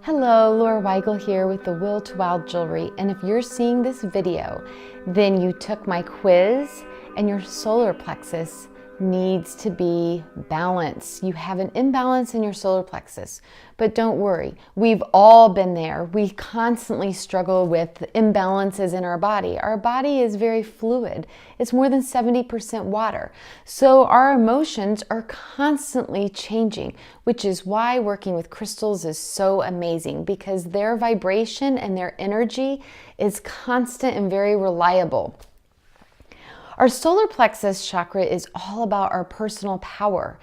Hello, Laura Weigel here with the Will to Wild Jewelry, and if you're seeing this video, then you took my quiz and your solar plexus needs to be balanced. You have an imbalance in your solar plexus, but don't worry, we've all been there. We constantly struggle with imbalances in our body. Our body is very fluid. It's more than 70% water. So our emotions are constantly changing, which is why working with crystals is so amazing, because their vibration and their energy is constant and very reliable. Our solar plexus chakra is all about our personal power.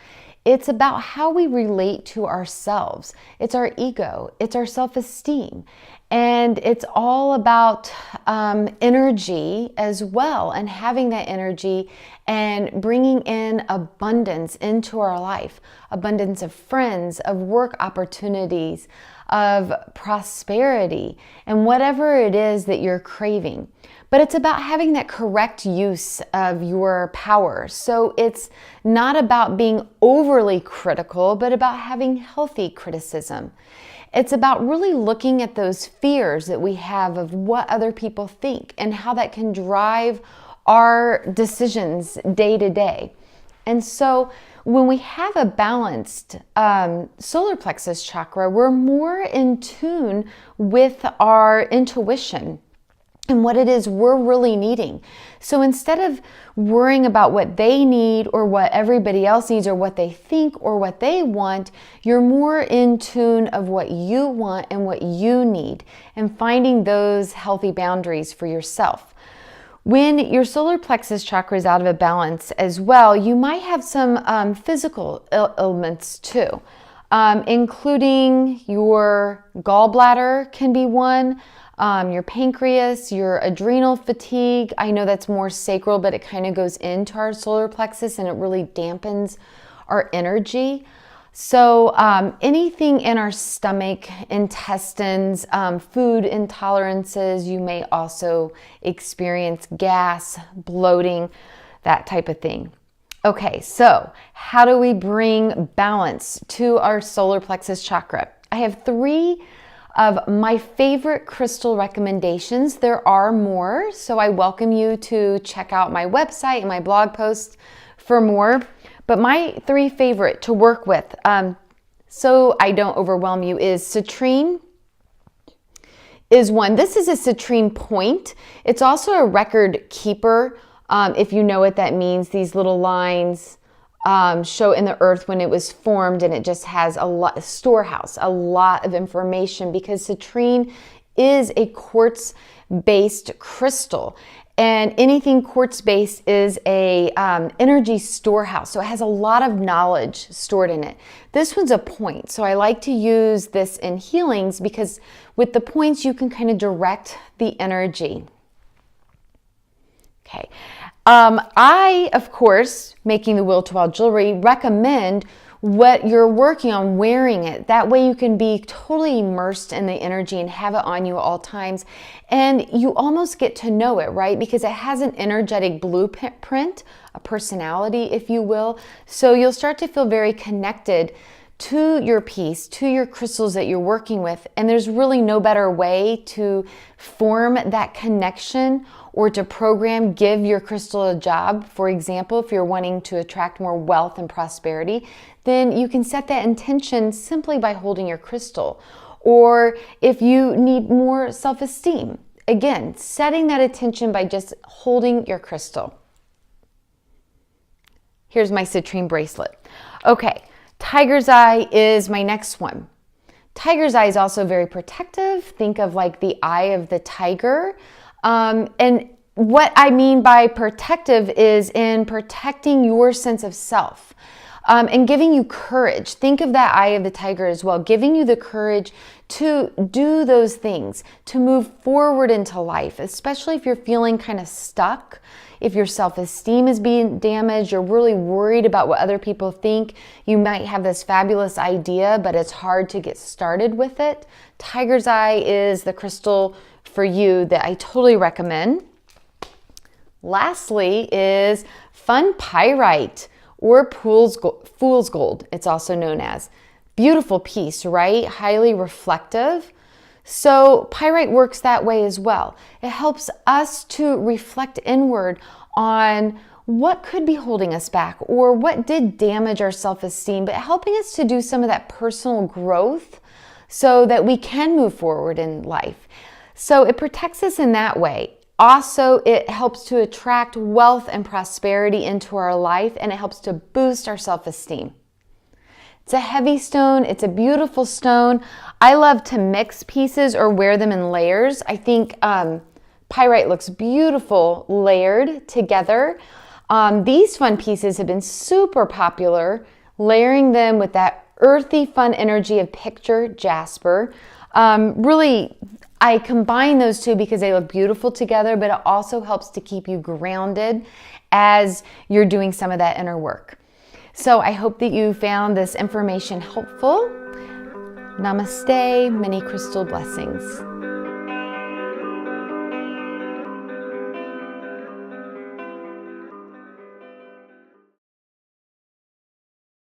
It's about how we relate to ourselves. It's our ego. It's our self-esteem. And it's all about energy as well, and having that energy and bringing in abundance into our life. Abundance of friends, of work opportunities, of prosperity, and whatever it is that you're craving. But it's about having that correct use of your power. So it's not about being overly critical, but about having healthy criticism. It's about really looking at those fears that we have of what other people think and how that can drive our decisions day to day. And so when we have a balanced solar plexus chakra, we're more in tune with our intuition and what it is we're really needing. So instead of worrying about what they need or what everybody else needs or what they think or what they want, you're more in tune of what you want and what you need, and finding those healthy boundaries for yourself. When your solar plexus chakra is out of a balance as well, you might have some physical ailments too, including your gallbladder can be one, your pancreas, your adrenal fatigue. I know that's more sacral, but it kind of goes into our solar plexus and it really dampens our energy. So anything in our stomach, intestines, food intolerances, you may also experience gas, bloating, that type of thing. Okay, so how do we bring balance to our solar plexus chakra? I have 3 of my favorite crystal recommendations. There are more, so I welcome you to check out my website and my blog posts for more. But my 3 favorite to work with, so I don't overwhelm you, is citrine is one. This is a citrine point. It's also a record keeper. If you know what that means, these little lines show in the earth when it was formed, and it just has a storehouse, a lot of information, because citrine is a quartz-based crystal. And anything quartz-based is a energy storehouse, so it has a lot of knowledge stored in it. This one's a point, so I like to use this in healings because with the points you can kind of direct the energy. Okay. I, of course, making the Will to Wild Jewelry, recommend what you're working on, wearing it. That way you can be totally immersed in the energy and have it on you at all times. And you almost get to know it, right? Because it has an energetic blueprint, a personality, if you will. So you'll start to feel very connected to your piece, to your crystals that you're working with. And there's really no better way to form that connection or to give your crystal a job. For example, if you're wanting to attract more wealth and prosperity, then you can set that intention simply by holding your crystal. Or if you need more self-esteem, again, setting that intention by just holding your crystal. Here's my citrine bracelet. Okay, tiger's eye is my next one. Tiger's eye is also very protective. Think of like the eye of the tiger. And what I mean by protective is in protecting your sense of self, and giving you courage. Think of that eye of the tiger as well, giving you the courage to do those things, to move forward into life, especially if you're feeling kind of stuck, if your self-esteem is being damaged, you're really worried about what other people think. You might have this fabulous idea, but it's hard to get started with it. Tiger's eye is the crystal for you that I totally recommend. Lastly is fun pyrite, or fool's gold, it's also known as. Beautiful piece, right? Highly reflective. So pyrite works that way as well. It helps us to reflect inward on what could be holding us back or what did damage our self-esteem, but helping us to do some of that personal growth so that we can move forward in life. So it protects us in that way. Also, it helps to attract wealth and prosperity into our life, and it helps to boost our self-esteem. It's a heavy stone. It's a beautiful stone. I love to mix pieces or wear them in layers. I think pyrite looks beautiful layered together. These fun pieces have been super popular, layering them with that earthy, fun energy of picture jasper. Really, I combine those two because they look beautiful together, but it also helps to keep you grounded as you're doing some of that inner work. So I hope that you found this information helpful. Namaste, many crystal blessings.